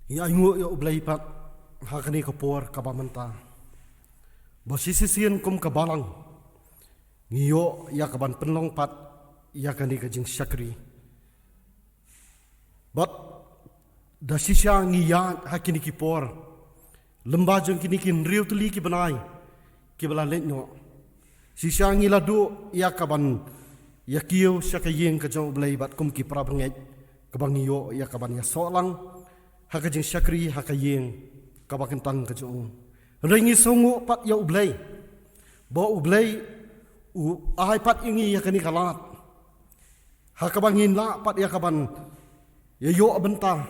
Ya ingo ya ublay pat hakani kapor kabamanta. Basisisian kum kabalang. Ngiyo ya kaban penlong pat ya kani kajing syakri. But dasisya ngiya hakini kipor. Lembajong kini kin riu tuli ki banai. Ki bala letno. Sisya ngiladu ya kaban ya kiyo syakayeng kajong ublay bat kum ki prabangej. Kabang ngiyo ya kaban ya solang. Hakajing syakri hakayeng kabakentang kajong. Rengi songo pat ya ublay. Ba ublay ahai pat ingi ya kani kalat. Hakabangin la pat ya kaban ya yo bentar.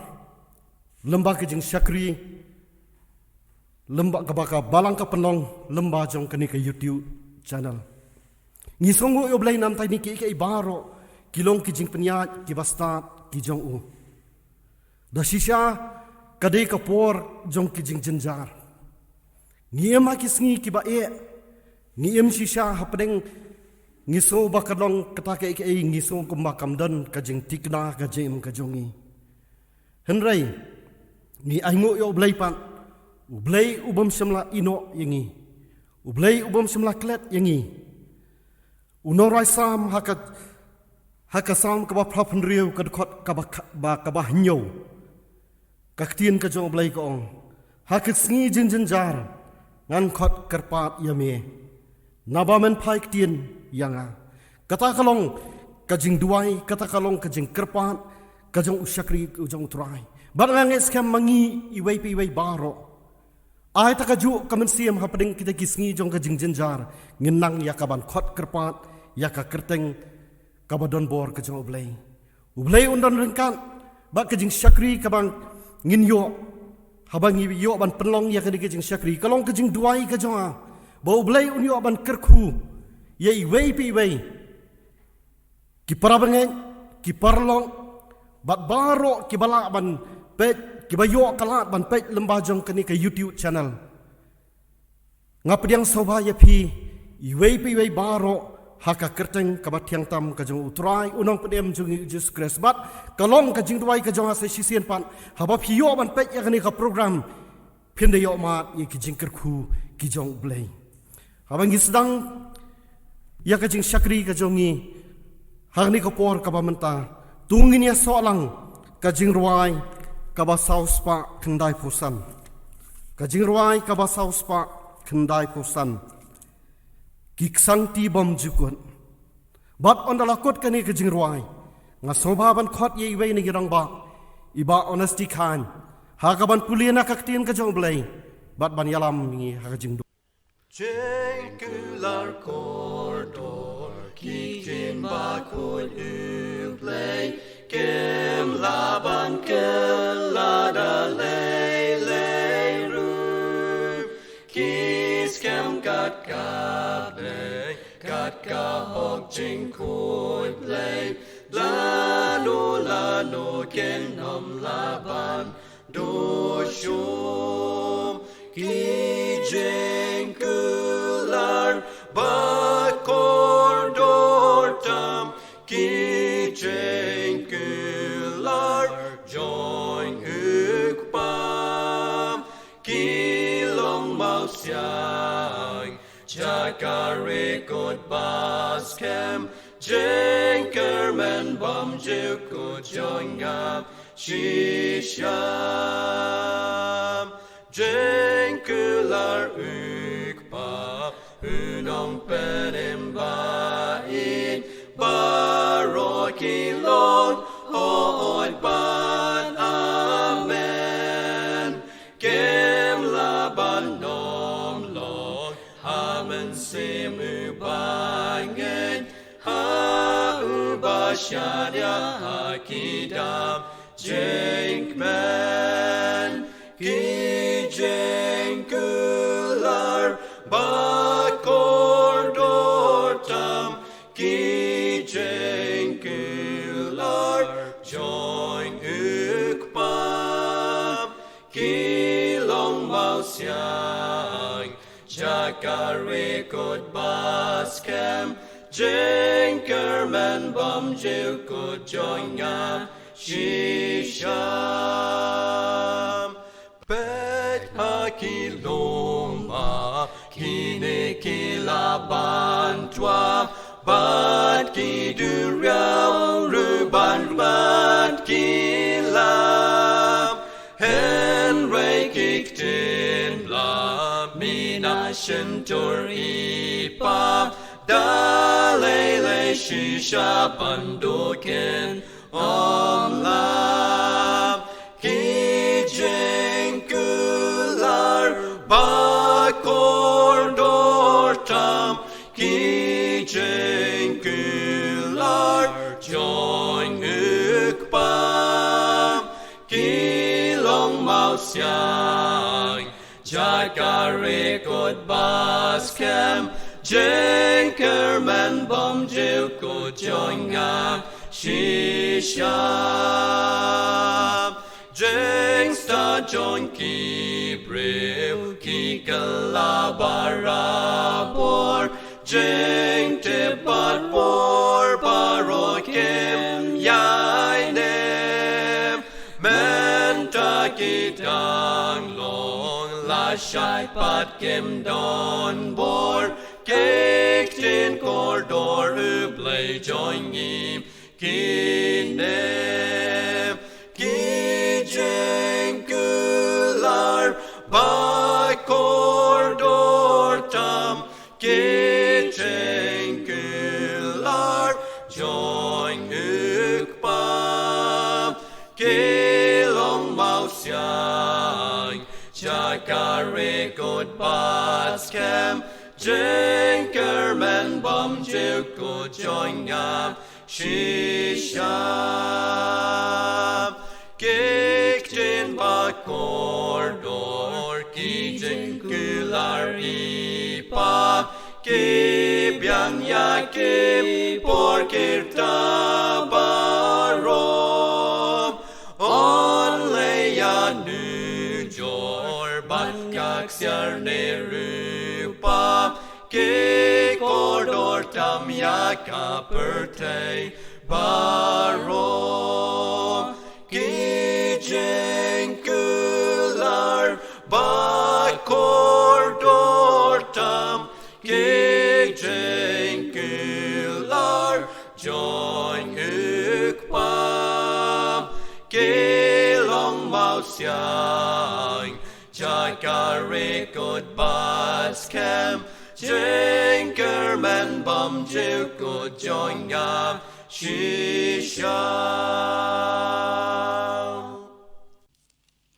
Lembah kajing syakri lembah kabaka balang ka penong lembah jong kani ke YouTube channel. Ngi songo ya ublay nam tai ni ki ibaro kilong kijing penyat ki bastat ki jong u. Dasisya kadai kapor jong kijing jenjar. Ngiem hakisngi kibae. Ngiem sisya hapdeng ngiso bakadong ketake ke ngiso kumbakam dan kajing tikna kajim kajongi. Henry ni aingo yo ublay pan. Ublay ubam semla ino yangi. Ublay ubam semla klet yangi. Unorai sam hakasam kabah prapan riu kadkot kabah nyo. Kaktian kajong ublay koong. Hakisngi jenjar. Ngan kot kerpat yame. Nabamen pai ktien yanga. Kata kalong kajing duai, kata kalong kajing kerpat, kajong usyakri ujong utrai. Barangis kam mangi iway piway baro. Ay takaju kamen siam hapading kita kisngi jong kajing jenjar. Ngenang yakaban kot kerpat, yaka kerteng kabadon bor kajong ublay. Ublay undan rengkan. Bak kajing syakri kabang ngin yo habang yo ban penlong ya kani kajing syakri kalong kajing duai kajong bau blai unyo ban kerku ye iwei pi wei ki parabangen ki parlong bat baro ki bala ban pet ki bayo kalat ban pet lembajong kani ke YouTube channel ngapdiang soba ya pi iwei pi wei baro haka kerteng kabatiang tam kajong utrai unong pedem jung Jesus Christ bat kalong kajing duai kajong asa sisian pan habab hiyo ban pet ya kani ka program pinde yo mat ye kijing kerku kijong blay habang sedang ya kajing syakri kajongi hangni kapor kabamenta tungin ya soalang kajing ruai kabasaus pa kendai pusan kajing ruai kabasaus pa kendai pusan kiksang ti bom jukut bat on dalakot kani kajing ruai ngasobaban khot ye iwei ni girang ba iba honesty kan hagaban puliana kaktin kajong blay bat ban yalam ni hagajing Jekular kordor kikin bakul ublay kem laban kelada lay ru kis kem kat kahok jing koi blay lano ken nom laban do shum ki jengkular bakor dortam ki jengkular join ukpam ki long mau siang jakare kot baskem jengkermen bom juku joingam shisham jengkular ukpa unong penembait barokilon hood ban amen kem laban nom long hamen sim ubangen ha ubashadya hakidam jenkmen ki jengkular bakor dortam ki jengkular join ukpam ki long mau siang jakare kot baskem jengkermen bom jukut join ngam shisham kiloma kine kilaban tua bat kiduriau ruban bat kilam Henry kiktin la mina shentur ipa dalele shisha banduken omlam kijengkular bakor dortam kijengkular join ukpam kilong mausyang jakarikot baskem jenkerman bom jilko joinga shisham jengsta join kibril kikalabarabor jeng tepat bor barokem yainem menta kitang long la shai pat kem don bor kek tin kordor ublay join im kinem kijengkular by kordor tam kijengkular join ukpam kilong mausyang jakarikot baskem jenkerman bom jilko joinga shisham kiktin bakordor kijengkular ipa kibyang yakim porkirta barom onleya nujor batkak syar nerupa kikordor tam yaka pertei barom kijengkular bakordor tam kijengkular join ukpam kilong mausyang jakarikot baskem jenkerman bom jilko joinga shisham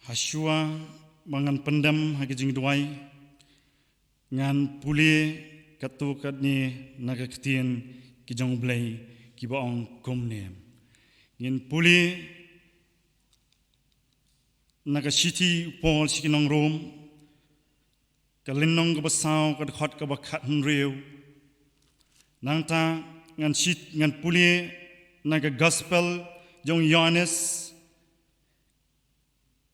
Hasua mangan pendam hagijing duai ngan puli katu katni nagaktian kijong blay kibaong komne ngin puli nagasiti pol sikinong rom kalinong kabasaw kadkhot kabakhat rew nangta ngan shit ngan puli naga gospel jong Yohanes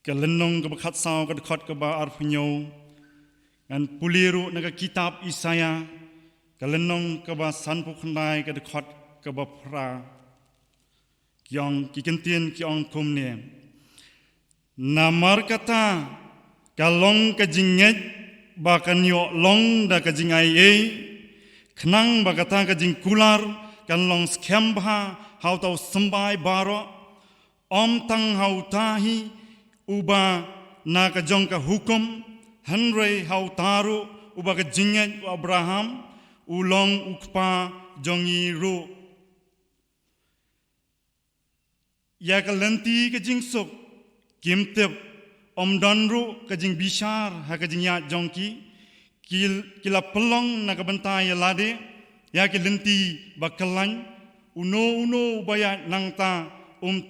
kalenong kabakhat saw kadkhot kaba arpunyo ngan puliru naga kitab Isaya kalenong kaba sanpu khandai kadkhot kaba pra kyong kikentien kyong komne namar kata kalong kajinget bakan yo long da kajingai khnang bagata kajing kular kan long skembha hau tau sambai baro om tang hau tahi uba na kajong ka hukum hanrei hau taru uba kajinget Abraham ulong ukpa jongi ru ya kalenti kajing sok kimtep om donru kajing bishar ha kajing ya jongki kila pelong nakabantai lade ya kilenti bakalan uno baya nangta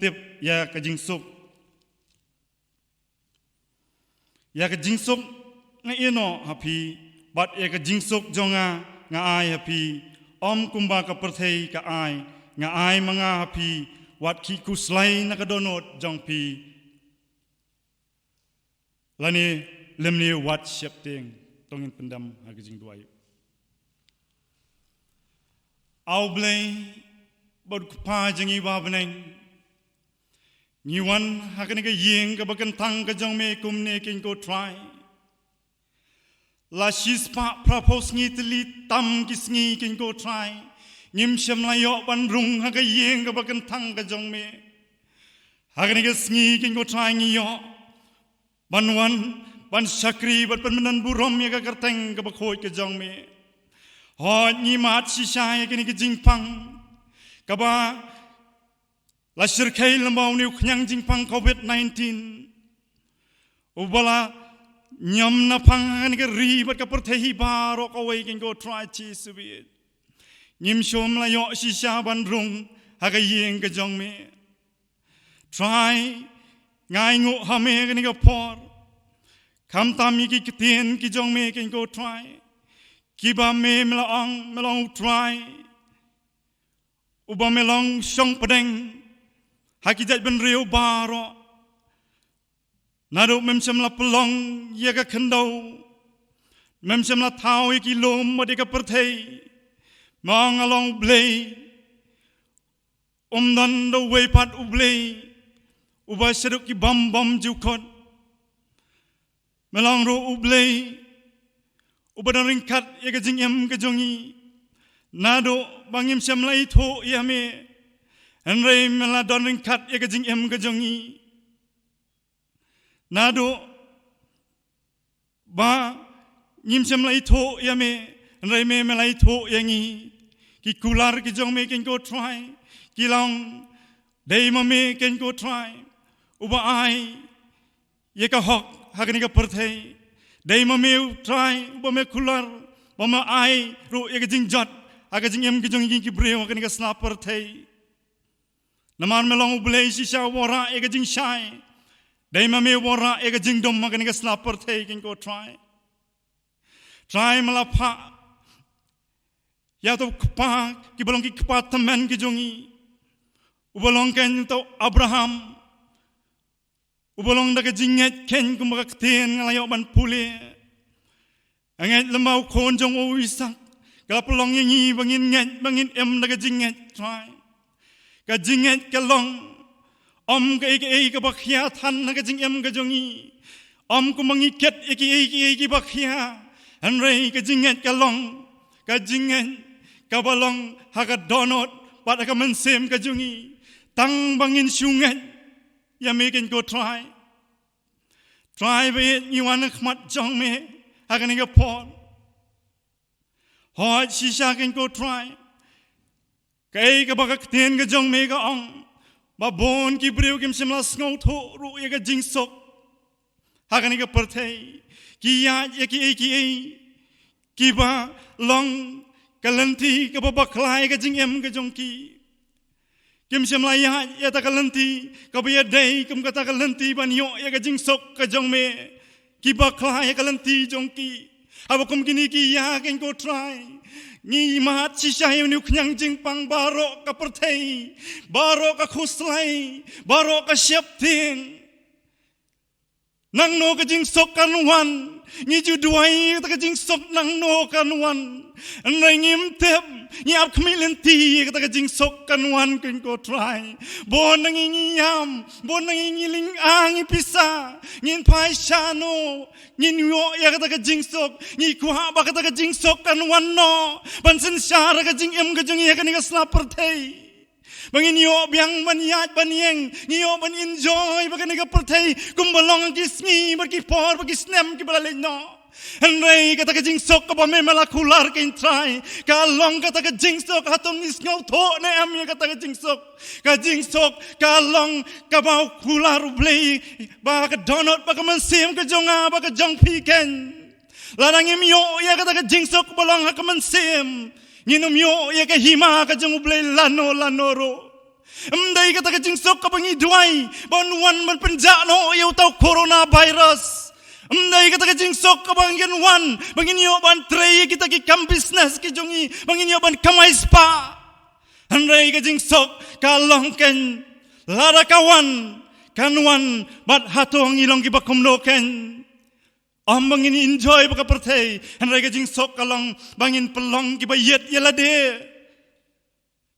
tip ya kajing sok ya kajing sok ngaino happy but ya kajing sok jonga nga ai happy om kumba ka perthei ka ai nga ai manga happy wat ki kuslai nakadonot jongpi lani lemni wat shepting tongin pendam hagijing duai au blai bod pa jangi wa beneng niwan hakane ka yeng ka bakan tang ka jong me kumne king ko try la shispa prapos ngi tli tam kis ngi kin go try ngim shem la yo ban rung ha ga yeng ga bakan thang ga jong me ha ga ni ga sngi kin go try ngi yo ban wan ban sakri ban manan burom ya ga karteng ga ba khoi ga jong me ho ni mat si sha ya ga ni ga jing pang ga ba la shir khai lambau ni khnyang jing pang covid-19 ubala nyam na pang ni ga ri bat ka perthehi baro ka wei kin go try chi subi nyim shom la yo si sha ban rung ha ga yeng ga jong me try ngai ngu ha me ga ni ga por kam tam mi ki tien ki jong me kin go try ki ba me melong try uba melong shong padeng ha ki jat ban riu baro nadu mem sem la pelong ye ga khendau mem sem la thau ki lom ma de ka perthei mong along blei dan do way pat ublei uba seduk ki bam ju khot melong ro ublei uba dan ringkat ye ga jing em ga jongi nado bangim sem lai tho ya me en rei mela don ringkat ye ga jing em ga jongi nado ba nyim sem lai tho ya me rei me lai tho yangi ki kular ki jong me ken go try ki long dei ma me ken go try uba ai ye ka hok hagani ka perthei dei ma me try uba me kular ba ma ai ro ye ka jing jot aga jing em ki jong ki breu hagani ka snap perthei naman me long ublei si sha wara ye ka jing shai dei ma me wara ye ka jing dom hagani ka snap perthei ken go try malapha ya to kpa ki bolong ki kpa teman ki jongi ubolong ken to Abraham ubolong da ka jinget ken kum ka ten ngalayo ban pule anget lemau kon jong o Isak ka polong ngi bangin em da ka jinget try ka jinget ka long om ka ka bakhya than na ka jing em ka jongi om ku mangi ket ki bakhya an rei ka jinget ka long ka jinget ka balong haga donot pada ka mensem ka jungi tang bangin sungai ya meken go try be ni wan khmat jong me haga ni ga por ho si sha ken go try kai ka ba ka ten ga jong me ga ong ba bon ki breu kim sim la sngo tho ru ye ga jing sok haga ni ga perthei ki ya ye ki ba long kalanti ka babaklai ka jing em ka jongki kim sem la ya ta kalanti ka ba dei kum ka ta kalanti ban yo ya ka jing sok ka jong me ki baklai kalanti jongki aba kum kini ki ya ken go try ni mat si sha yu ni knyang jing pang baro ka perthei baro ka khuslai baro ka siap ting nang no ka jing sok kan wan ni ju duai ta ka jing sok nang no kan wan nang im tep ni ap khmilen ti ka ta ka jing sok kan wan ken ko try bon nang ngi yam bon nang ngi ling ang pisa ngin pai sha no ngin yo ya ka ta ka jing sok ni ku ha ba ka ta ka jing sok kan wan no ban sin sha ra ka jing em ka jing ya ka ni ka slap per thei bangin yo biang ban yat ban yeng ni yo ban enjoy bagan ka perthei kumbalong ki sngi bar ki por ba ki snem ki bala no Henry kata ka jing sok ka ba me mala kular kin try ka long kata ka jing sok hatong is ngau tho ne am ya kata ka jing sok ka long ka ba kular blei ba ka donut ba ka man sim ka jonga ba ka jong piken larang im yo ya kata ka jing sok ba long ha ka man sim Nginum yo ya ka hima ka jong blei lano ro Mdai kata ka jing sok ka bangi duai bon wan man penja no yo tau corona virus Mdai kata ka jing sok ka bangin wan bangin yo ban trei kita ki kam business ki jongi bangin yo ban kamai spa Andai ka jing sok ka long ken lara kawan kanwan bat hatong ilong ki bakom no ken bangin enjoy baka perthei Andai ka jing sok ka long bangin pelong ki bayet yelade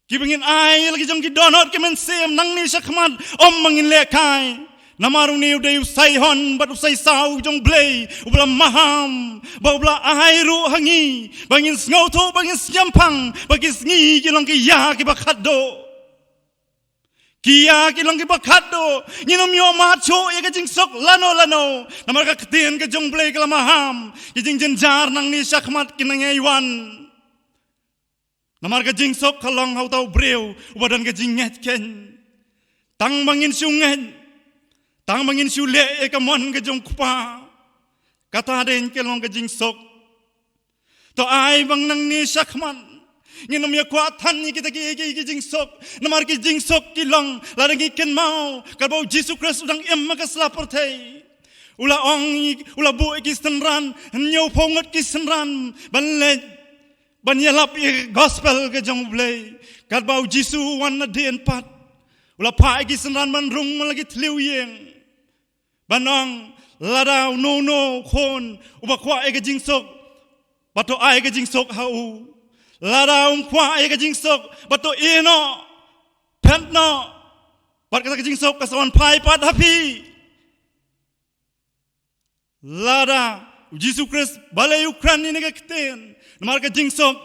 ki bangin ai lagi jong ki donot ki men sem nang ni sakmat bangin lekai Namarung ni uday usay hon, bat usay saw jong blay, ubla maham, ba ubla ahayru hangi, bangin sngoto, bangin syampang, bangin sngi kilong kiya kibakado. Kiya kilong kibakado, nyinom yo macho, ya kajing sok lano, namar ka ketien ka jong blay kalamaham, kajing jenjar nang ni syakmat kinangaywan. Namar ka jing sok kalong hautaw brew, ubadan ka jing ngetken, tang bangin syunget, tang mangin sule ekamon ke jong kupa kata den kelong ke jing sok to ai bang nang ni sakman nginom ya kuatan ni kita ki jing sok namar ki jing sok kilong larangi ken mau kalbau Jesus Christ udang em maka slaportei ula ong ula bu ki senran nyau pongot ki senran banle banyalap gospel ke jong blay kalbau Jesus wan na den pat ula pa ki senran man rung malagi tliu yeng Banong ladau no kon ubakwa ega jingsok bato ai ega jingsok hau ladau kwa ega jingsok bato ino pentno bat kata jingsok kasawan pai pat happy lada Jesus Christ balai Ukraine ni keten namar ka jingsok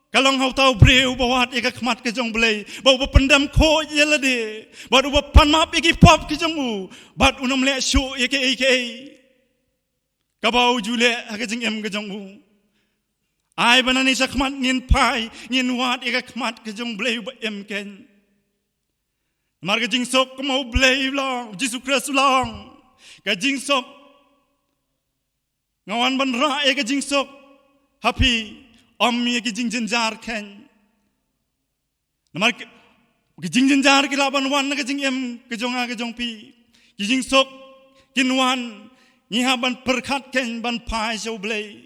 kalong hau tau breu bawat ega khmat ke jong blai bau pendam ko yelade bat uba panmap igi pop ke jong u bat unam le shu eke kabau jule ha jing em ke jong u ai banani sakmat ngin pai ngin wat ega khmat ke jong blai ba em ken mar ke jing sok ko mau blai long Jesus Christ long ka jing sok ngawan ban ra ega jing sok happy Ommi ki jing jenjar ken. Namar ki jing jenjar ki laban wan na ki jing em ki jonga ki jong pi. Ki jing sok kin wan ni haban perkat ken ban pai so blay.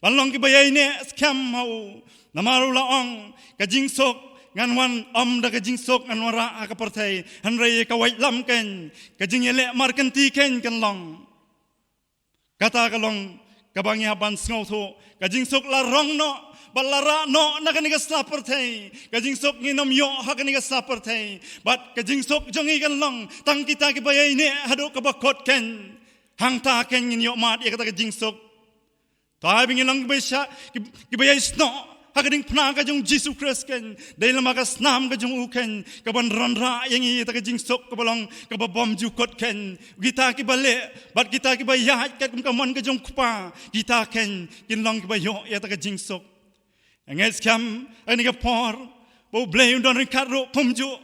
Ban long ki bayai ne skam mau. Namar ula ong ka jing sok ngan wan da ka jing sok ngan wara ka partai han rei ka wai lam ken ka jing ele mar ken ti ken kan long. Kata ka long kabang haban sngo tho kajing sok la rong no balara no nakaniga slapertei kajing sok nginom yo hakaniga slapertei bat kajing sok jongi kan long tang kita ki bayai ne hado ka bakot ken hang ta ken ngin yo mat ya kata kajing sok tai bingin lang besha ki bayai sno hakading pna ka jong Jesus Christ ken dai lama ka snam ka jong uken ka ban ranra yang i ta kajing sok ka balong ka bom ju kot ken kita ki bale bat kita ki bayat ka mon ka jong kupa kita ken kin long ki bayo ya ta kajing sok anges kam ani ka por bo blame don karo pomju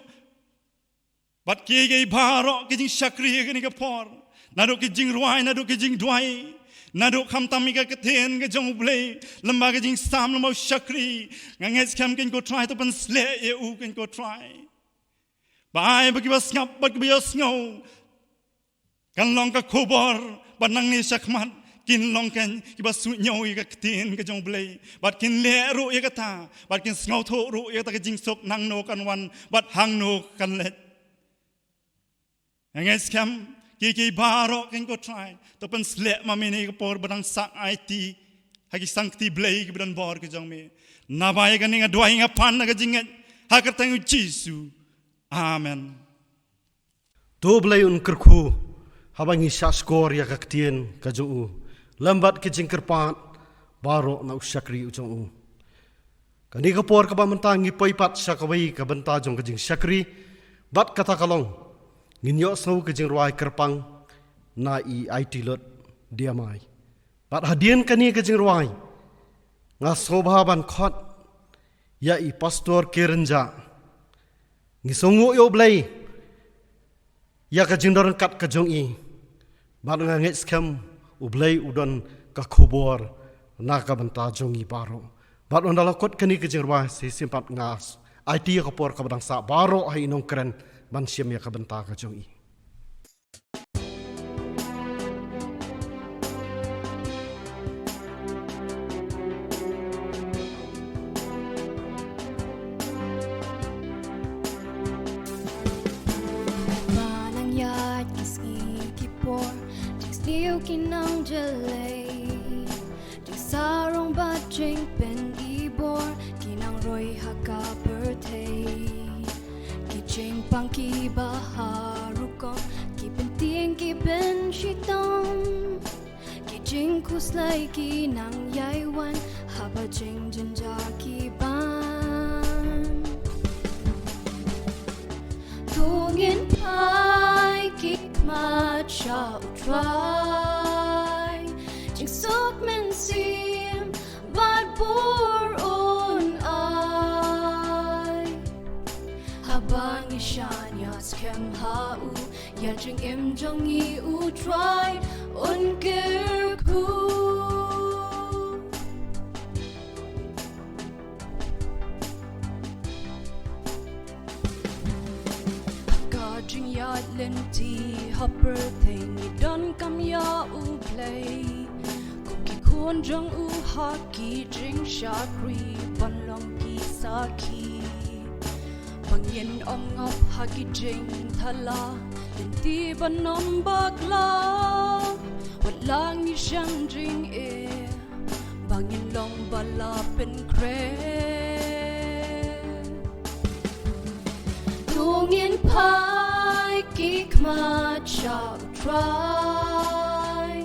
bat ki ge baro ki jing sakri ki ni ka por nado ki jing ruai nado ki jing duai nado kam tamika keten ke jong blay lembaga jing sam lemau syakri nganges kam ken go try to pan sle e u ken go try bai bagi bas ngap bagi bios ngau kan long ka khobor banang ni sakmat kin long ken ki bas su nyau ka keten ke jong blay bat kin le ru e ka ta bat kin ngau tho ru e ta ke jing sok nang no kan wan bat hang no kan let nganges kam Kiki baro kan ko try to pen slep mamini ko por badang sak IT hagi sangti blay ki badan bor ke jong me na bai kan nga dua nga pan nga jinget hakar tang Jesu amen To blay un kerku habang isa skor ya kaktien ka jong u lambat ki jing kerpat baro na usyakri u jong u kani ka por ka ba mentangi poipat sakawai ka benta jong ka jing syakri bat kata kalong Nginyo sau ke jing ruai kerpang na i IT lot dia mai. Bat hadian kani ke jing ruai nga sobaban khot ya i pastor kerenja ngisongu yo blai ya ka jing doran kat ka jong i bat nga nget skam u blai udon ka khobor na ka banta jong i baro bat ondala kot kani ke jing ruai si simpat ngas IT ka por ka badang sa baro hai inong keren ban siam ya ka benta ka jong i Manang yat kiski kipor Liu kinang jalay Di sarong batching pen ibor Kinang roy haka birthday Kijing pang ki baharukong Kipenti งกี่เป็นชิตองกี่จริงคุสไลกี่นางใหญ่วันหาบะจริงจินจากกี่บ้านทุกยินพายกี่มาชาวทรายจึงสุกมันเสียมบาดบัวอุ่นอายHabang isyan yas kem hau ya jing im jong yi u try un ger ku Ga jing ya len ti hopper thing ni don kam ya u play Kuki kun jong u hockey jing shakri pan long ki saki Bang yen om ngop haki jing thala Yen ti ban nom bakla Wat lang ni shan jing e Bang yen long bala pen kre Tung yen pai kik ma chao try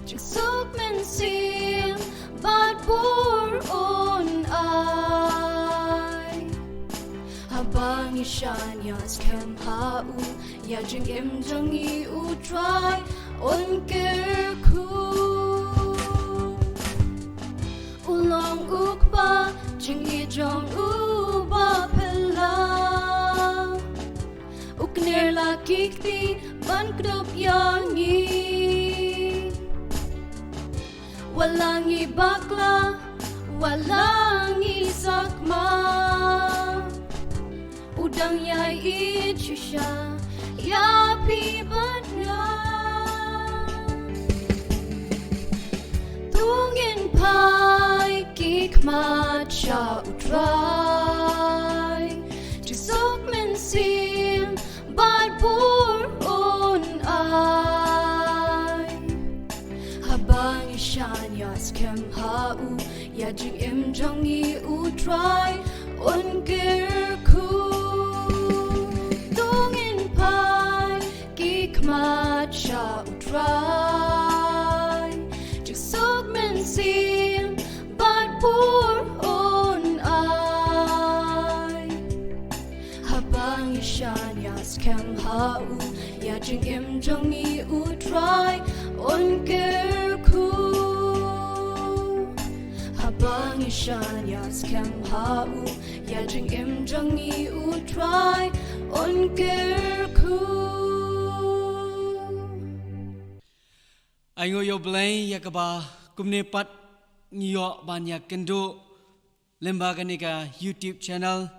Jing suk men sim Bad bur on ai Habang isyan yas kem hau Ya jing im jong i u try Un ger ku Ulong ukba Jing i jong u ba pela Ukner la kikti Ban kdup yang i Walang i bakla Walang i sakma Udang yai ichusha ya pi banya Tungin pai kik ma chao try Jisok men sim bad bur on ai Habang isyan yas kem hau ya jing im jong i u try un ger ku Ma chao try Just sok men sim Bad pur on ai Habang isyan yas kem hau Ya jing im jong i u try On ger ku Habang isyan yas kem hau Ya jing im jong i u try On ger ku Ayo yo blay yakaba kumne pat ngiyo banyak kendo lembaga nika YouTube channel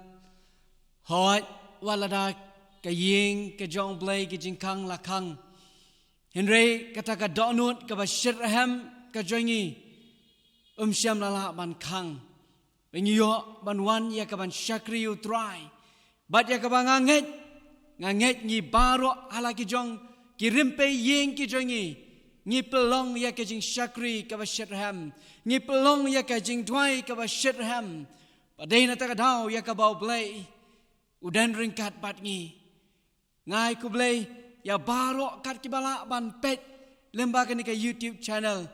hot walada kaying kajong blay kijingkang lakang Henry kata ka donut ka bashirham kajongi syam lala ban kang ngiyo ban wan yakaban shakri utrai bat yakaba nganget ngi baro ala kijong kirimpe ying kijongi Ngi pelong ya kajing shakri ka bashirham Ngi pelong ya kajing dwai ka bashirham Padai na takadaw ya ka bau blay Udan ringkat bat ngi Ngai ku blay ya baro kat kibala ban pet Lembaga ni ka YouTube channel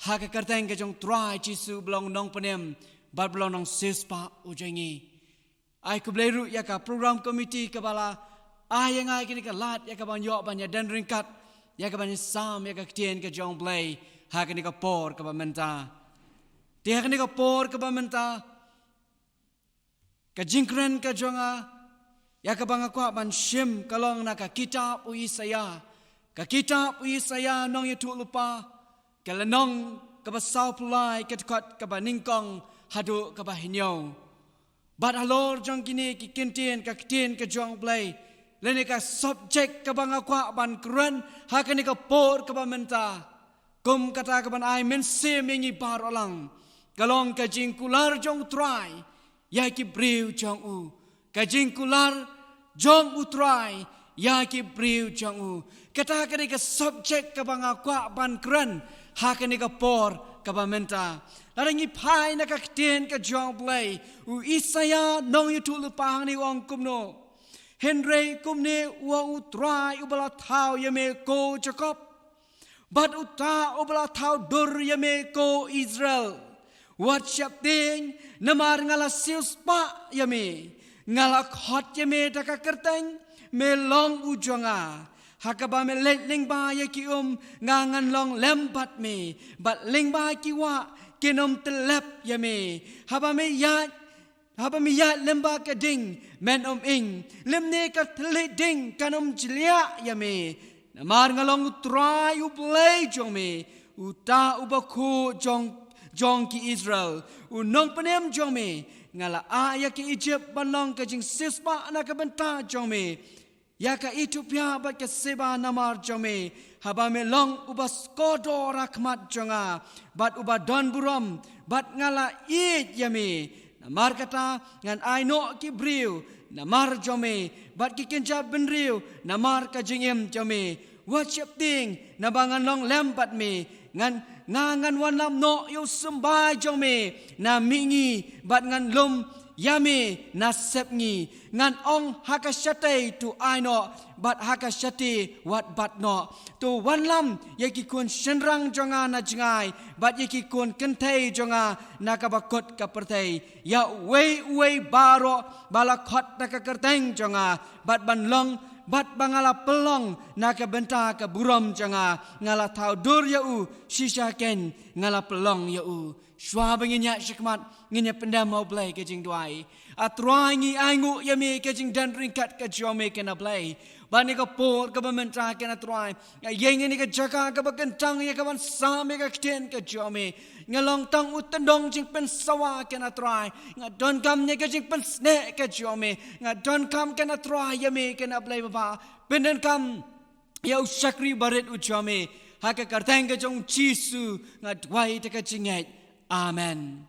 Haka karteng kajong try chisu belong nong penem Bat belong nong sispa ujangi Ai ku blay ru ya ka program committee kabala Ai yang ngai kini ka lat ya ka ban yok ban ya dan ringkat Ya ka ban sam ya ka ktien ka jong blay ha ka ni ka por ka ba menta dia ka ni ka por ka ba menta ka jingkren ka jonga ya ka bang akwa ban shim kalong na ka kitab u Isaya nong ya tu lupa ka lanong ka ba saw pulai ka tkot ka ba ningkong hadu ka ba hinyo bat alor jong kini ki kintien ka ktien ka jong blay Lene ka subjek ka bang akwa ban keren hakani ka por ka ba menta kum kata ka ban ai men se mengi bar olang kalong ka jingkular jong try ya ki briu jong u ka jingkular jong u try ya ki briu jong u kata ka ni ka subjek ka bang akwa ban keren hakani ka por ka ba menta larangi pai na ka ktien ka jong blay u Isaya nong yu tu lupang ni wong kumno Henry kumne wa utrai ubala thau yame ko Jacob. But uta ubala thau dur yame ko Israel. Wat siap ting namar ngala sius pa yame. Ngala khot yame daka kerteng me long ujonga. Hakaba me ling ba ya ki ngangan long lempat me. But ling ba ki wa kinom telep yame. Haba me ya lemba ka ding men ing lemne ka tele ding kanom jlia yame. Namar ngalong utrai ublay jong me. Uta ubaku jong ki Israel. Unong panem jong me. Ngala aya ki Egypt banong ka jing sispa anak benta jong me. Ya ka Ethiopia bat ka seba namar jong me. Haba me long ubas kodo rakmat jonga. Bat uba don buram. Bat ngala it yame. Namar kata ngan ai no ki briu. Namar jong me. Bat ki kenjat benriu. Namar ka jingem jong me. Wat siap ting nabangan long lempat me. Ngan wan lam no yo sembai jong me. Na mingi bat ngan lum yame na sepngi. Ngan ong hakasyate tu aino bat hakasyate wat bat no. Tu wan lam yaki kun senrang jonga na jengai. Bat yaki kun kentei jonga na kabakot kapertei. Ya wei baro balakot na kakerteng jonga. Bat ban long bat bangala pelong na ka benta ka buram janga ngala tau dur ya u shisha ken ngala pelong ya u shwa banginya shikmat nginya pendam mau play ke jing duai atrai ngi aingu ya me ke jing dan ringkat ke jome ken play bani ka por ka bamentra ken atrai ya yeng ni ka jaka ka bakentang ya ka ban same ka kten ke jome ngalong tang utendong jing pen sawa ken atrai nga don kam ne ke jing pen sne ke jome nga don kam ken atrai ya me ken play baba penden kam ya usakri baret u jome ha ka kartang ke jong jisu nga dwai te ka jinget amen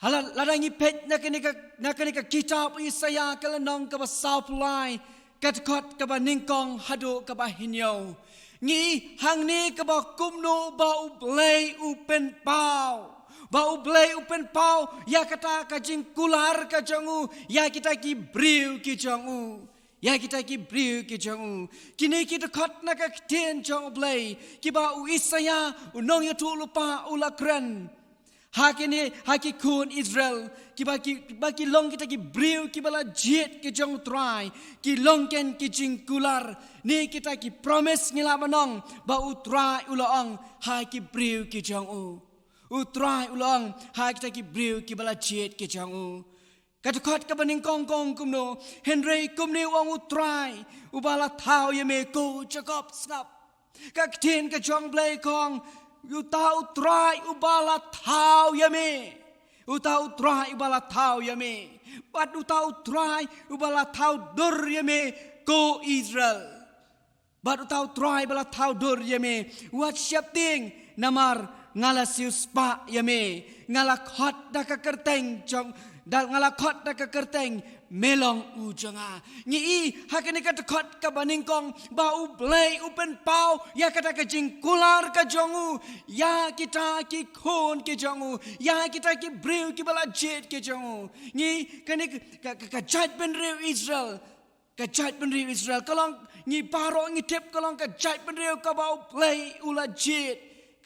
hala ladangi pet na kanika kitab Isaya kalanong ka basau pulai katkot ka ba ningkong hado ka ba hinyo ngi hang ni ka ba kumno ba ublay upen pau ba ublay upen pau ya kata ka jing kular ka jongu ya kita ki briu ki jongu ya kita ki briu ki jongu kini kita kot na ka kten jong ublay ki ba u Isaya unong ya tu lupa ulakren haki kun Israel ki baki long kita ki briu ki bala jet ki jong try ki long ken ki jing kular ni kita ki promise ngila manong ba utrai ulang ha ki briu ki jong utrai ulang ha kita ki briu ki bala jet ki jong katukot ka baning kong kumno Henry kumni wang utrai ubala thau yame ko Jacob snap ka ktin ka jong blay kong utau trai ubala thau yame utau trai ubala thau yame bat utau trai ubala thau dur yame ko Israel bat utau trai ubala thau dur yame wat siap ting namar ngala sius pa yame ngala khot da ka kerteng jong dal ngala khot da ka kerteng melong ujanga ngi hakene ka khot ka baningkong ba u blay upen pau ya kata ka jing kular ka jongu ya kita ki khon ke jongu ya kita ki briu ki bala jet ke jongu ngi kane ka jat ben riu Israel ka jat ben riu Israel kalong ngi paro ngi tep kalong ka jat ben riu ka ba u blay ula jet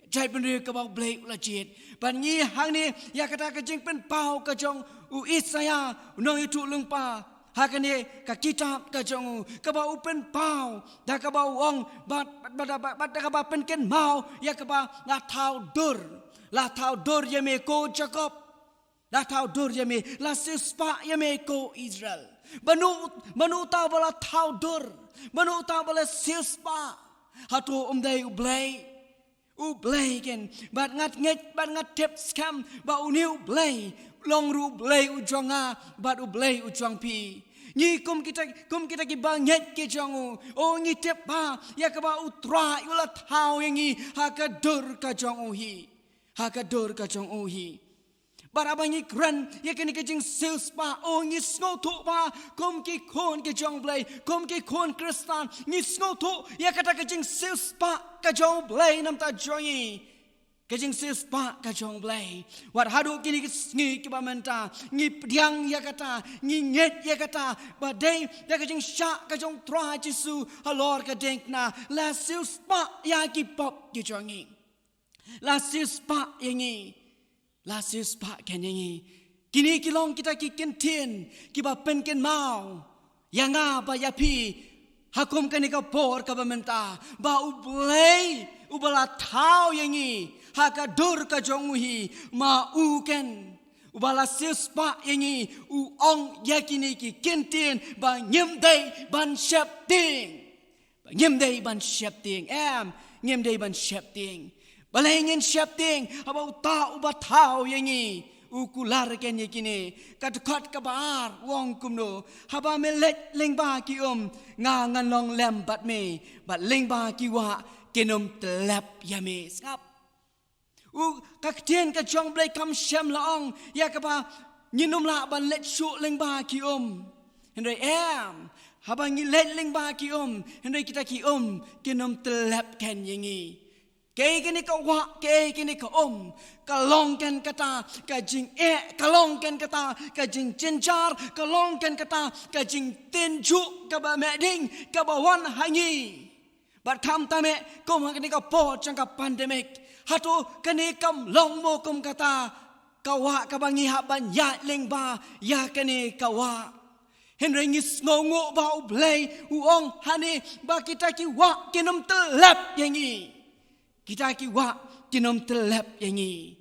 jat ben riu ka ba u blay ula jet ban ngi hang ni ya kata ka jing pen pau ka jong u Isaya nong itu lungpa hakane ka kitab ka jong ka ba upen pau da ka ba wong bat ka ba pen ken mau ya ka ba la thau dur yame ko Jacob la thau dur yame la sispa yame ko Israel banu ta bala thau dur banu ta bala sispa hatu umdai ublay ken bat ngat tep scam ba uniu blay long ru blay ujonga bat ublay ujong pi ni kum kita ki banget ke jongu o ngi tep pa ya ka ba utra ula thau yangi hakadur ka jong uhi barabangi kran ya kini ke jing sales pa o ngi sngo tu pa kum ki khon ke jong blay kum ki khon kristan ngi sngo tu ya kata ke jing sales pa ka jong blay nam ta jongi kajing sispa kajong blay wat hadu kini ngi kibamenta ngi pdiang ya kata ngi nget ya kata badai da kajing sha kajong tra jisu halor kadeng na la sispa ya ki pop kijongi la sispa yangi la sispa kenyangi kini kilong kita ki kentien kiba pen ken mau yanga ba yapi hakum kani ka por ka bamenta ba ublay ubala tau yangi haka dur ka jonguhi ma uken ubala sispa yangi u ong yakini ki kentien ba nyemdai ban shapting ba nyemdai ban shapting nyemdai ban shapting balengin shapting aba ta uba tau yangi ukular kenye kini katkot kabar wong kumno haba melet lengba ki nga nganong lem bat me bat lengba ki wa kenom tlap yame skap kaktien ka jong blai kam shem laong ya kaba nyinum la ban let shu lengba ki henry haba ngi let lengba ki henry kita ki kenom tlap ken yengi kay kini ka wa kay kini ka kalong ken kata kajing kalong ken kata kajing cincar kalong ken kata kajing tenju kaba meding kaba wan hangi bat kam tame kom kini ka po changka pandemic hatu kini kam long mo kom kata kawa kabangi haban ya lengba ya kini kawa henry ngis ngongo ba ublay uong hani ba kita ki wa kinom telap yangi kita ki wa kinom telap yangi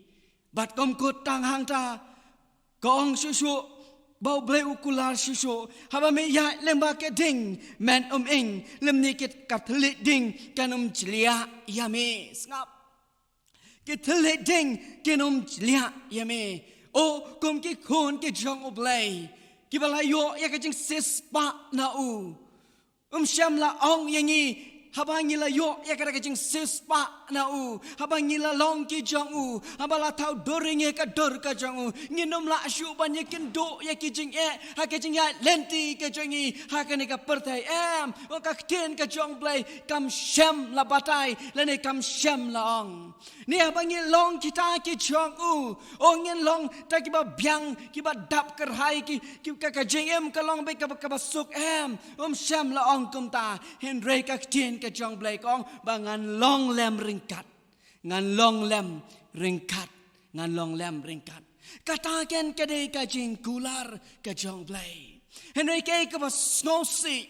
bat kom kut tang hang ta kong susu bau blai ukular susu haba me ya lemba ke ding man ing lem ni kit katlit ding kanum jlia yame ngap kitlit ding kanum jlia yame o kom ki khon ki jong oblai ki balayo ya ka jing sispa na sham la ong yangi habang ngila yo ya kada kajing sispa na habang ngila long ki jong habala tau doring ka dor ka jong nginom la asyu ban ye kendo ya kijing ha kajing ya lenti ka jongi ha kane ka pertai o ka kten ka jong blai kam shem la batai la ne kam shem la ong ni habang long kita ki jong o ngin long ta ki ba byang ki ba dap kerhai ki ka kajing ka long be ka basuk shem la ong kum ta henry ka kten ka jong blai kong bangan long lem ringkat ngan long lem ringkat ngan long lem ringkat kataken kade ka jing kular ka jong blai henry ke ka bas snosi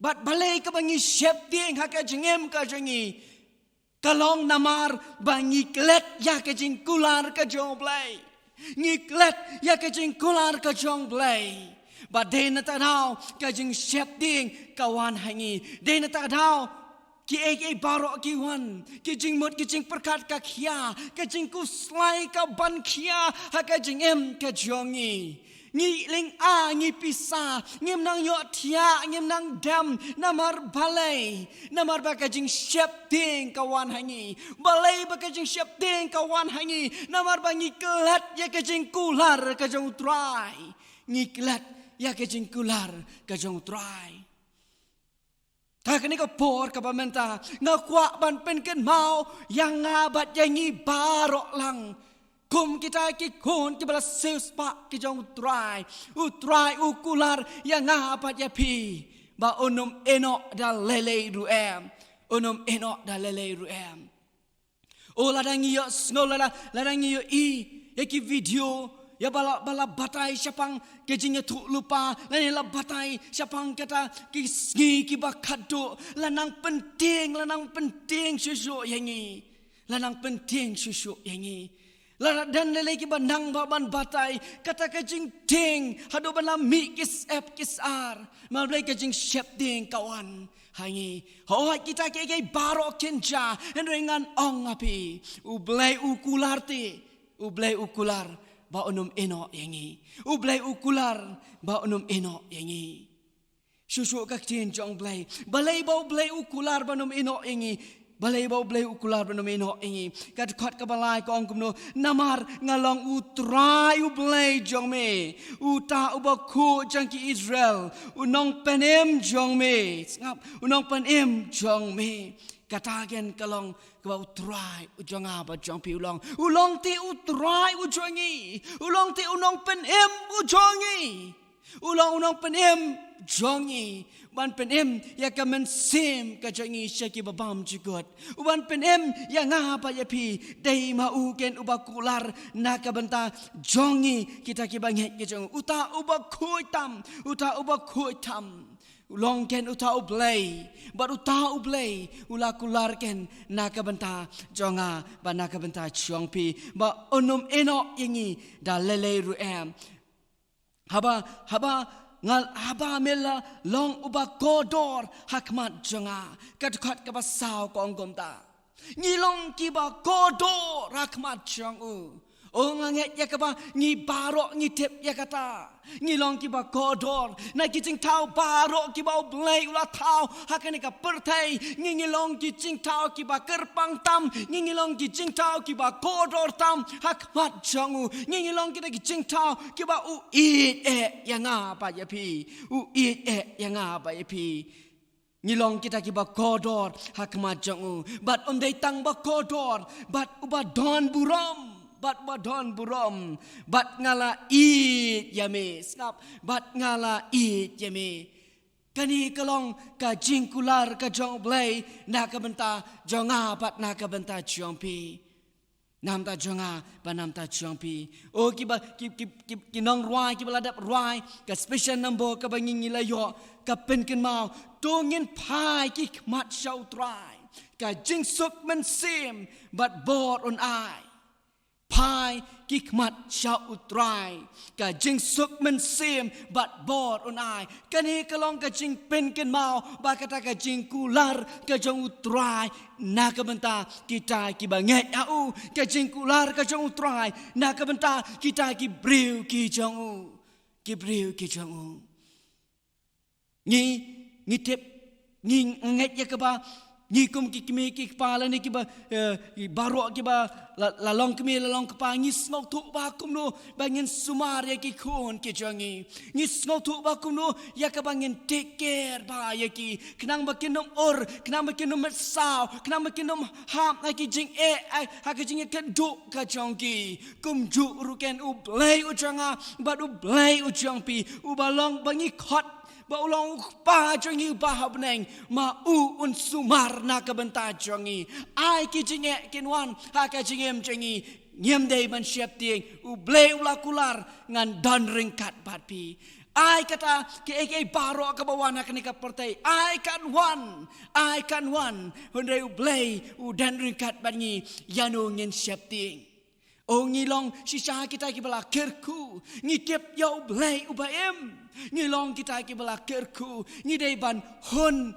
bat balai ka bangi shep ding ha ka jingem ka jingi kalong namar bangi klet ya ka jing kular ka jong blai ngiklet ya ka jing kular ka jong blai but day na tanaw ka jing shep ding kawan hangi day na tanaw ki ek baro ki wan ki jing mot ki jing perkat ka khia ka jing ku slai ka ban khia ha ka jing ka jongi ngi ling ngi pisa ngim nang yo thia ngim nang dam namar balai namar ba ka jing shep ding kawan hangi balai ba ka jing shep ding kawan hangi namar ba ngi kelat ya ka jing kular ka jong trai ngi kelat ya ka jing kular ka jong trai kini ko por ka pamenta ngakwa ban pen ken mau yang ngabat yangi barok lang kum kita ki kun ki bala sispa ki jong try ukular yang ngabat ya pi ba onum enok da lele ruem onum enok da lele ruem o ladangi yo snola ladangi yo ya ki video ya bala batai siapang kejingnya tu lupa lain la batai siapang kata kisngi ki bakado lanang penting susu yangi lanang penting susu yangi dan lagi bandang baban batai kata kejing ting hado ban mi kis kisar malai kejing shep ding kawan hangi ho kita ke baro kenja dengan ong api ublai ukular ba onum eno yangi ublai ukular ba onum eno yangi susu ka tin jong blai balai ba ublai ukular ba onum eno yangi balai bau balai ukular benomeno ingi kat khot ka balai ko ongkum no namar ngalong utrai u balai jong me uta ubakhu jangki Israel unong penem jong me ngap unong penem jong me katagen kalong ka utrai ujanga ba jong pi ulong ti utrai ujongi ulong ti unong penem ujongi unong penem jongi ban penem ya kamen sim ka jongi syaki babam jugot ban penem ya ngapa ya pi dai mau ken ubakular naka benta jongi kita ki banget ke jong uta ubakhuitam ulong ken uta ublay but uta ublay ulakular ken naka benta jonga ba naka benta jongpi ba onum eno ingi da lele ruem haba ngal haba mela long uba kodor hakmat jonga katkat ka basau ko angom ta ngilong ki ba kodor hakmat jong o nganget ya ka ba ngi barok ngi tep ya kata ngilong ki ba kodor na ki jing tau barok ki ba blai ula tau hakane ka pertai ngilong ki jing tau ki ba kerpang tam ngilong ki jing tau ki ba kodor tam hakmat jong ngilong ki jing tau ki ba u it ya nga pa ya pi u it ya nga pa ya pi ngilong kita ki ba kodor hakmat jong bat ondai tang ba kodor bat uba don buram bat badon burom bat ngala it yame snap bat ngala it yame kani kalong ka jingkular ka jong blai na ka benta jonga bat na ka benta jongpi nam ta jonga ba nam ta jongpi o ki ba ki nong rwai ki baladap rwai ka special number ka banging ilayo ka pen ken mau tongin pai ki mat shau trai ka jing suk men sim bat bor on ai pai kikmat shau utrai ka jing suk men sim bat bor on ai kani kalong ka jing pen ken mau ba kata ka jing kular ka jong utrai na ka benta kita ki banget au ka jing kular ka jong utrai na ka benta kita ki briu ki jong ni tep ni nget ya ka ba ni kum ki kepala ni ki ba barok ki ba lalong kepa ni snok tu ba kum no bangin sumar ya ki khon ki jangi ni snok tu ba kum no ya ka bangin take care ba ya ki kenang ba kinom kenang ba kinom sao kenang ba kinom ham na ki jing ha ki jing ka du ka jangi kum ju ruken u blai u janga ba du blai u jangpi u balong bangi khot ba ulang pa jongi ba habneng ma u un sumar na ka benta jongi ai ki jinge kinwan ha ka jingem jongi nyem dei ban siap tieng u blei ula kular ngan dan ringkat bat pi ai kata ke baro ka bawana ka ni ka pertai ai kan wan hundai u blei u dan ringkat bat ni yanu ngin siap tieng o ngilong sisa kita ki bala kerku ngi tep yau blai ubaem ngilong kita ki bala kerku ngi dei ban hun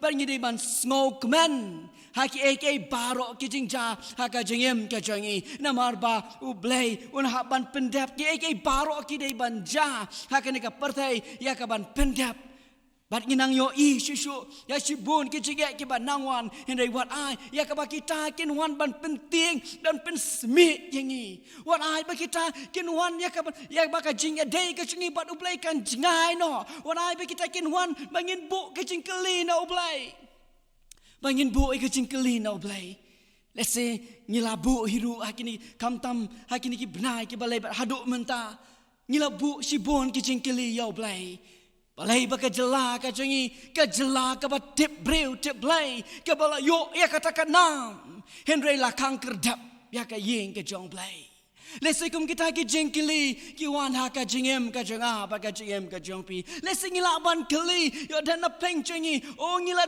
ban ngi dei ban smoke man haki eke baro ki jingja haka jingem ka jangi namar ba u blai un ha ban pendap ki eke baro ki dei ban ja haka ni ka pertai ya ka ban pendap bat nginang yo I susu ya sibun ki jige ki ban nangwan hindai wat ai ya ka ba kita kin wan ban penting dan pen smit yangi wat ai ba kita kin wan ya ba ka jing dei ka chingi bat ublai kan jingai no wat ai ba kita kin wan bangin bu ka jing keli no ublai bangin bu ka jing keli no ublai let's say ngilabu hiru hakini kamtam hakini ki benai ki balai bat haduk menta ngilabu sibun ki jing keli yo ublai balai ba kajela ka jangi kajela ka ba tip breu tip blai ka bala yo ya katakan nam henry la kang kerdap ya ka yeng ka jong blai lesekum kita ki jengkili ki wan ha ka jingem ka janga ba ka jingem ka jongpi lesing ila ban kali yo dan na peng jangi o ngila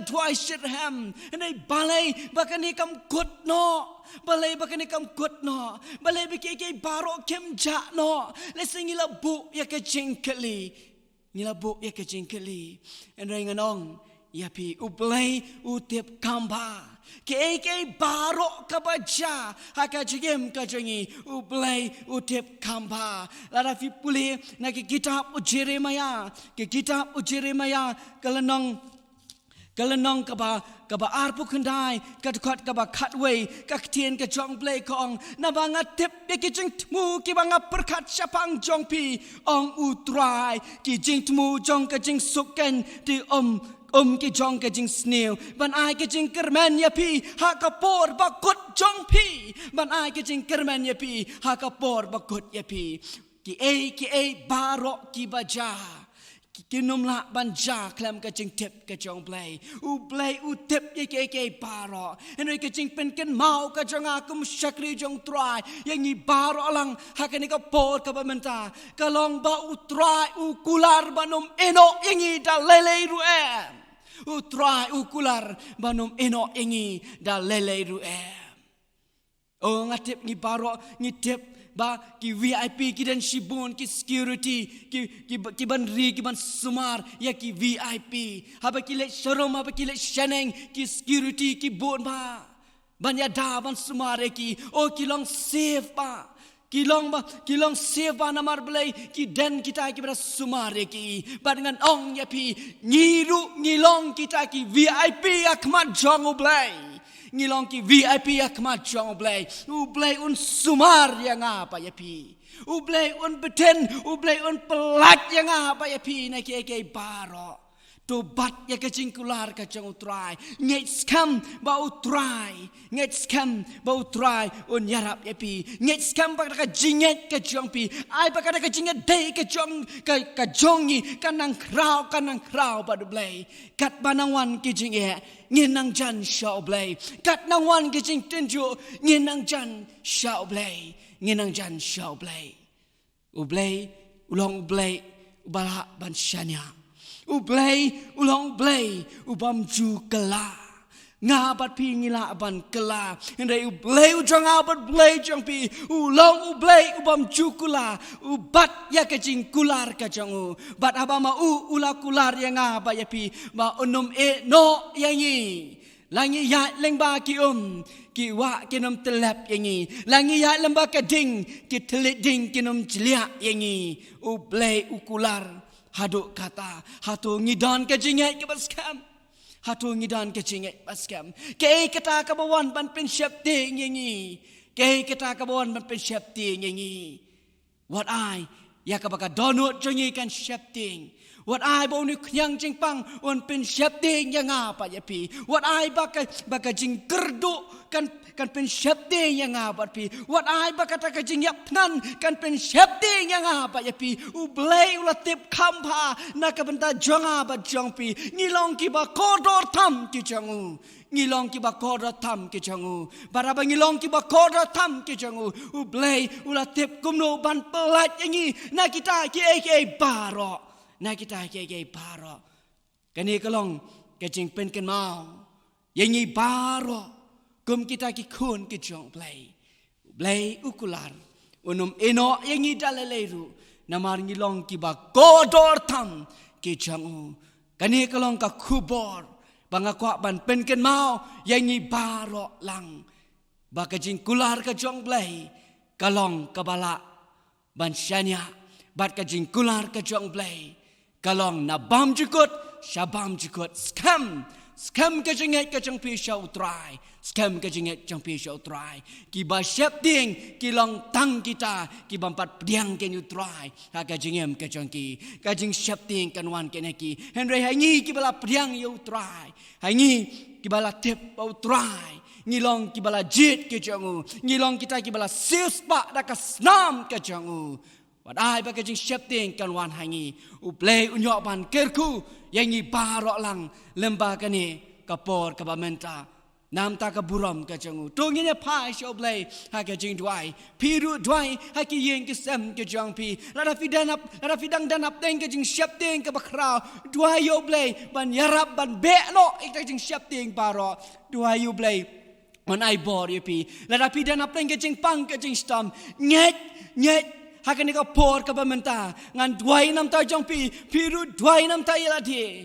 twai shit ham nei balai ba ka ni kam kut no balai bakani kam kut no balai biki ke baro kem ja no lesing ila bu ya ke jingkeli ngila bu ya ke jingkeli en renganong ya pi ublai utip kamba ke baro kabaja haka jigem ka jangi ublai utip kamba lara fi puli na ke kitab Jeremia kalanong Galanong kaba arpu kendai kadkot kaba katway kaktien ka jong play kong nabanga tip ki jing tmu ki banga perkat syapang jong pi ong utrai ki jing tmu jong ka jing suken di ki jong ka jing snail ban ai ki jing kerman ya pi ha kapor bakut jong pi ban ai ki jing kerman ya pi ha kapor bakut ya pi ki e barok ki baja Kinum la banja klam ka jing tip ka jong play u tip ye ke baro enoi ka jing pen ken mau ka jong akum syakri jong try yang ni baro lang hakani ka por ka bamenta kalong ba u try u kular banum eno ingi da lele ruem u try u kular banum eno ingi da lele ruem o ngatip ni baro ni tip ba ki VIP ki dan shibun ki security ki ban ri ki ban sumar ya ki VIP haba ki le showroom haba ki le shaneng ki security ki bon ba ban ya da ban sumar ki o ki long safe ba kilong save ba namar belai ki den kita ki ber sumar ki ba dengan ong ya pi ngiru ngilong kita ki VIP akmat jong belai ngilong ki VIP akmat jong blay un sumar yang apa ya pi un beten un pelat yang apa ya pi na ki baro to bat ya ke cingkular ka jong utrai ngej skam ba utrai un yarap ya pi ngej skam ba ka jinget ka jong pi ai ba ka jinget dei ka jongi kanang krau ba do blay kat banangwan ki jinge nginang jan shao blay kat nangwan ki jing tenju nginang jan shao blay ulong blay ubala ban shanya ulong blay ubam ju kala ngabat pi ngila ban kala ndai ujang abat blay jang pi ulong ubam ju kula ubat ya ke jing kular ka jang bat abama ula kular yang ngaba ya pi ba onum no yangi langi ya lengba ki wa kinom telap yangi langi ya lemba ka ding ki telit ding kinom jliak yangi blay ukular haduk kata hatu ngidan ke jingai ke baskam hatu ngidan ke jingai baskam ke kata ka bawan ban pen syap ting yangi ke kata ka bawan ban pen syap ting yangi what I ya ka baka donut jongi kan syap ting what I bau ni kyang jing pang on pen syap ting yang apa ya pi what I baka jing kerdu kan pen syap ting yang apa pi what I baka ta ka jing yap nan kan pen syap ting yang apa ya pi blay ulatip khampa na ka benta jonga ba jong pi ngilong ki ba kodor tham ki jangu ngilong ki ba kodor tham ki jangu baraba ngilong ki ba kodor tham ki jangu blay ulatip kumno ban pelat yangi na kita ki baro na kita ke baro kani kalong ke jing pen ken mau yangi baro kum kita ki kun ki jong blay ukular unum eno yangi dalaleru namar ngilong ki ba kodor tham ki jangu kani kalong ka kubor banga kwa ban pen ken mau yangi baro lang ba ka jing kular ka jong blay kalong kabala ban syanya bat ka jing kular ka jong blay kalong na bam jukut shabam jukut scam ka jinget ka jang pi shau try scam ka jinget jang pi shau try ki ba syap ding ki long tang kita ki bampat pediang ken you try ha ka jingem ka jang ki ka jing syap ding kan wan ken ki henry hangi ki bala pediang you try hangi ki bala tip au try ngilong ki bala jit ke jangu ngilong kita ki bala sis pa da ka snam ke jangu Wadai baka jing syapting kan wan hangi uplay unyok ban kerku yangi barok lang lemba kani kapor kabamenta nam ta ka buram ka jangu tonginya pai sho blay ha ka jing dwai piru dwai ha ki yeng ke sem ke jang pi la fidang danap teng ka jing syapting ka bakrau dwai yo blay ban yarap ban bekno ik jing syapting barok dwai yo blay on ai bor ye pi la fidang teng ka jing pang ka jing stam nyet Hakan ika por ka pamenta ngan duai nam ta jong pi piru duai nam ta yaladi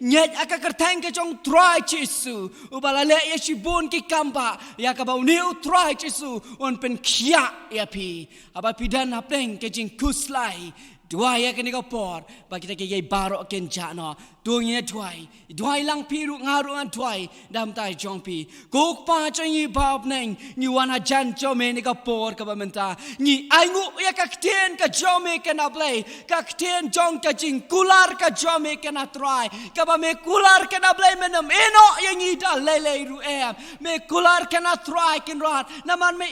nyet aka kertang ke jong try chisu ubala le ye shibun ki kamba ya ka bau new try chisu on pen khia ya pi aba pidan apeng ke jing kuslai Dua ya kini kau por, bagi kita kaya barok kenca no. Dunia dua lang piru ngarungan dua dam tai jong pi. Kuk pa cengi bab neng, ni wana jan jome ni kau por kau menta. Ni aingu ya kakten ka jome kena play, kakten jong ka jing kular ka jome kena try. Kau me kular kena play menem eno yang ni dah lele ru me kular kena try ken rat. Naman me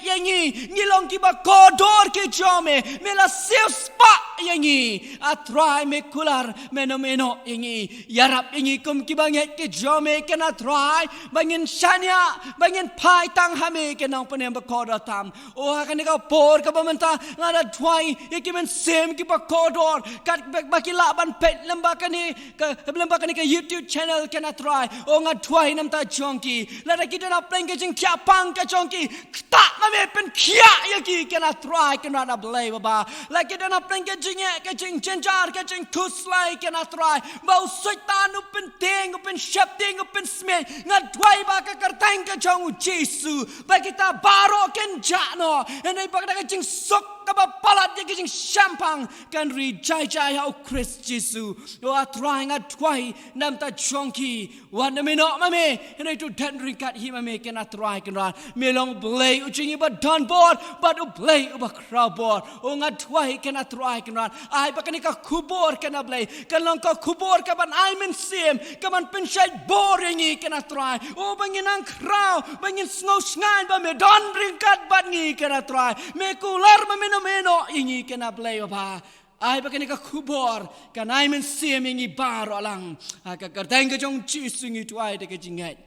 yang ni long kiba kodor ke jome, me la spa yangi atrai me kular menomeno yangi yarap yangi kum kibanget ke jome kena try bangin shania bangin pai tang hame kenang penem bakoda tam o akan ka por ka bamenta ngada twai yakimen sem ki bakodor kat bakila ban pet lembakani ka YouTube channel kena try o ngad twai nam ta chongki lada kita na pleng ke jing kya pang ka chongki tak mame pen kya yaki kena try kena na blay baba la kita na pleng ke jing cenjar ke jing tuslai kena try bau setan upen ting upen shapting upen smell ngad twai ba ka kartang ka chong Jesu ba kita baro ken jano enai ba ka jing sok ka ba palat ke jing champang kan ri jai au Chris Jesu o atrai ngad twai nam ta chongki wan me no mame enai tu ten ringkat hi mame kena try kena melong blay uchingi ba don board but u blay u ba crowd board o ngad twai kena try kena ai bakani ka kubor kena blay kalong ka kubor ka ban ai men sim ka man pensyai boringi kena try o bangin ang crowd bangin snow sngan ba me don ringkat bat ngi kena try me kular ba meno ingi kena blay ba ai bakani ka kubor kan ai men sim ingi baro lang ka karteng ka jong Jesu ngi twai de ka jingat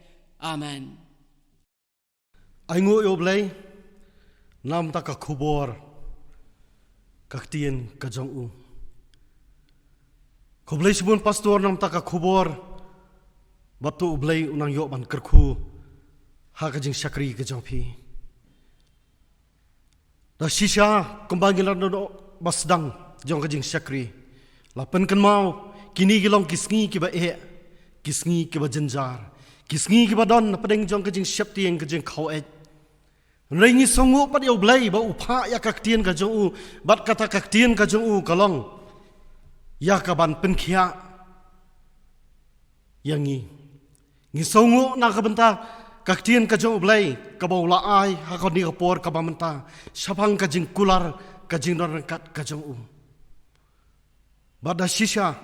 amen Aingu oblay nam ta ka kubor kaktien ka jong u. Koblay sibun pastor nam ta ka kubor batu oblay unang yo ban kerku ha ka jing sakri ka jong pi. Da shisha kumbangilan no basdang jong ka jing sakri. Lapen kan mau kini gilong kisngi ki ba kisngi ki ba jenjar. Kisngi ki ba don padeng jong ka jing syaptieng ka jing khau Rengi songo pat yo blay ba upha ya kaktien ka jong u bat kata kaktien ka jong u kalong ya ka ban penkhia yangi ngi songo na ka benta kaktien ka jong u blay ka ba la ai ha ka ni ka por ka ba menta sapang ka jing kular ka jing ron kat ka jong u bada shisha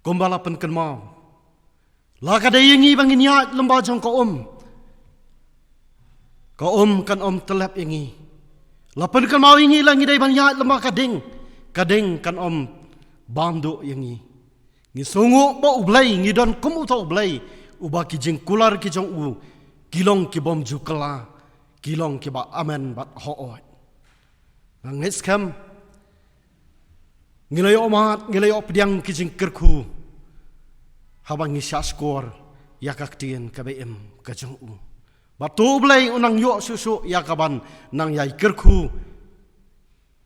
gombala pen kan mau la ka de yangi bangin ya lamba jong ka Ka kan telap ingi. Lapan kan mau ingi lang idai banyak lemah kading kan bandu ingi. Ngi sungu ba ublay ngi don kum uta ublay uba ki jing kular ki jong u kilong ki bom jukala kilong ki ba amen bat hooi. Ngis kam ngilayo mat ngilayo pediang ki jing kerku habang ngi syaskor yakaktien ka bem ka jong u. Batu blay unang yo susu ya kaban nang yai kerku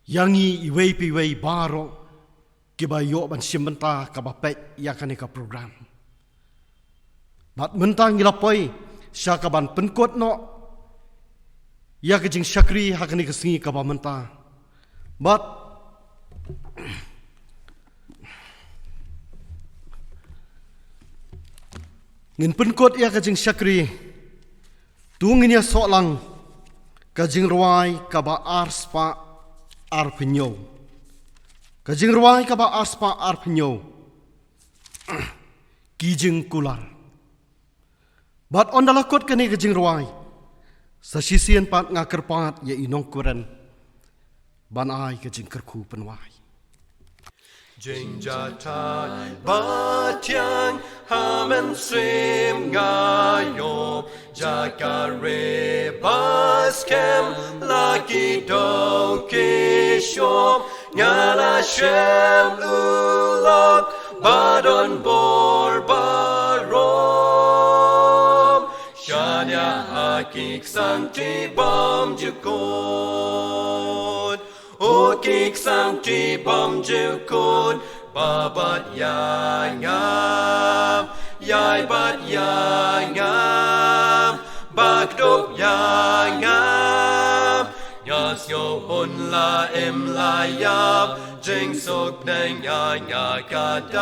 yangi iwei piwei baro kiba yo ban simbenta kabapet ya kanika program. Bat mentang gilapoi sya kaban penkot no ya kejing syakri hakani kesingi kabamenta. Bat ngin penkot ya kejing syakri Tungin ya solang kajing ruai kaba arspa arpenyo. Kajing ruai kaba arspa arpenyo. Kijing kular. Bat on dalakot kani kajing ruai. Sa sisian pat ngakerpat ya inong kuren. Banai kajing kerku penwai. Jing jatai batyang hamen swim gayo jakare baskem laki do kishom nyala shem ulok badon bor barom shanya hakik santi bom jukon O kik santi bom jukun babat yangam yai bat yangam bakdok yangam Ngasyo un la im la yap, jing sok neng ya nya kadap.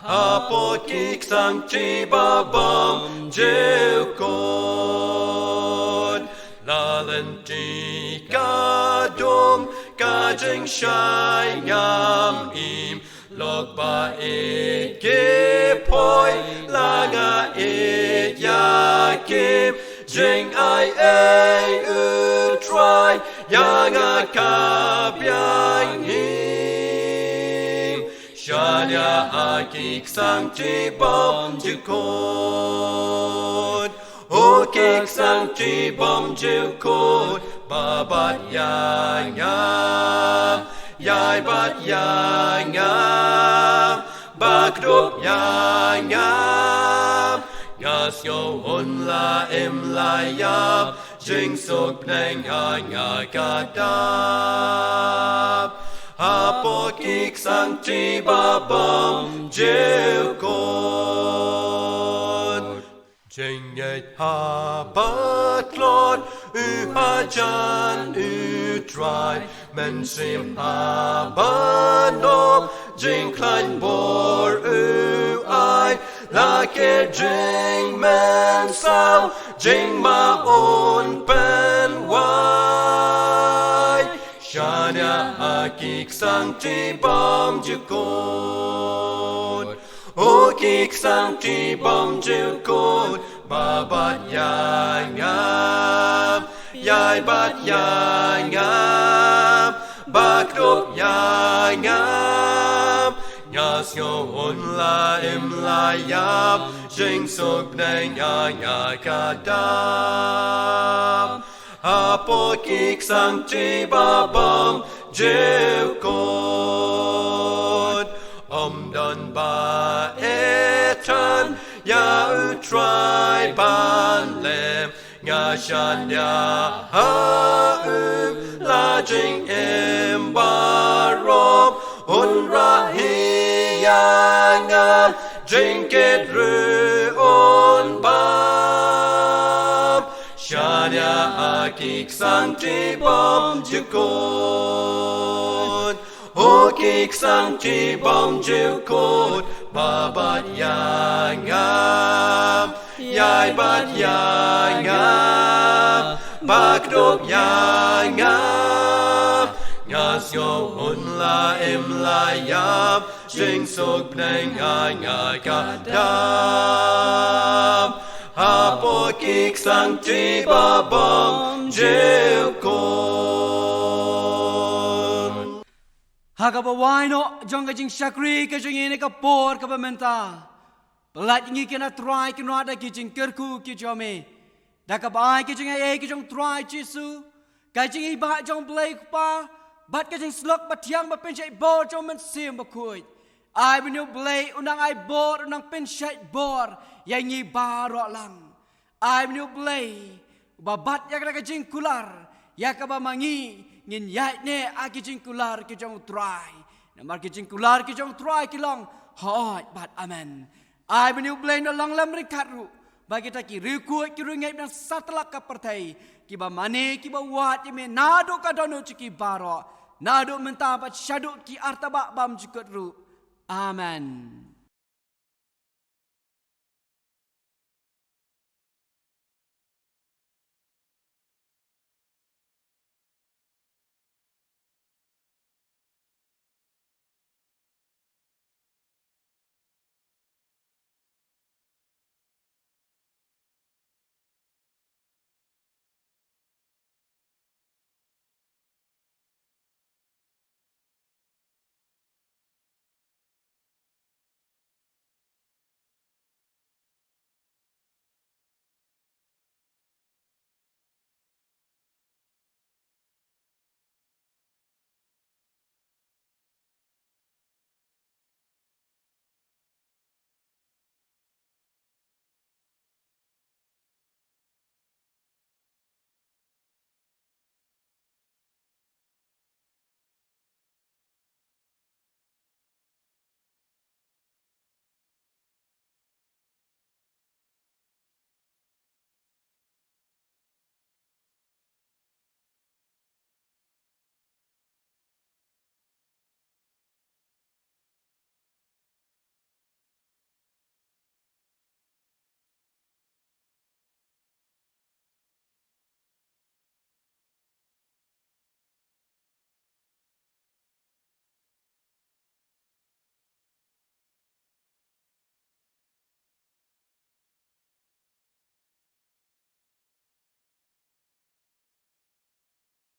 Apo kik sang chi babam jiu kod. Lalen ti kadum ka jing shai ngam im. Log ba it ke poi laga it yakim. Jing ai u try yang a kap yang him. Shanya a kik sang chi bom ju kod. O kik sang chi bom ju kod. Babat yang ngam. Yai bat yang ngam. Bakdup yang ngam. Ngasyo un la im la yap, jing sok neng ya nya kadap. Apo kik sang chi babam jiu kod. Jing yet ha bat lord, ha jan try, men sim ha ban no, jing klein bor ai. La ke jing men sao, jing ma on pen wai. Shania a kik sang ti bom ju kod. O kik sang ti bom ju kod. Babat yang ngam. Yai bat yang ngam. Bakdup yang ngam. Ngasyo un la im la yap, jing sok neng ya nya kadap. Apo kik sang chi babam jiu kod. Dan ba etan ya try ban lem. Nga shan ya ha la jing im barom. Un rahi yang am jing ket ru on bam. Shania a kik sang ti bom ju kod. O kik sang ti bom ju kod. Babat yang am. Yai bat yang am. Bakdup yang am. Ngasyo un la im la yap, jing sok neng ya nya kadap. Apo kik sang ti babam jiu kod. Hakapawai no jong ka jing shakri ka jing ini ka por ka pamenta. Pelat ingi kena try kena ada ki jing kerku ki jome. Da ka bai ki jing ai ki jong try jisu. Ka jing iba jong blai pa. Bat ka jing slok bat yang ba pen shai bor jong men sim ba kuit. Ai binu blai unang ai bor unang pen shai bor yang ngi baro lang. Ai binu blai ba bat ya ka jing kular ya ka ba mangi ngin yai ne a ki jing kular ki jong try. Namar ki jing kular ki jong try ki long hoi bat amen. Ai binu blai no long lam rikat ru. Bagi ta ki riku ki ru ngai dan satlak ka pertai. Ki ba mane ki ba wat me nado ka dono ki baro. Nado menta pat syaduk ki artaba bam jukut ru. Amen.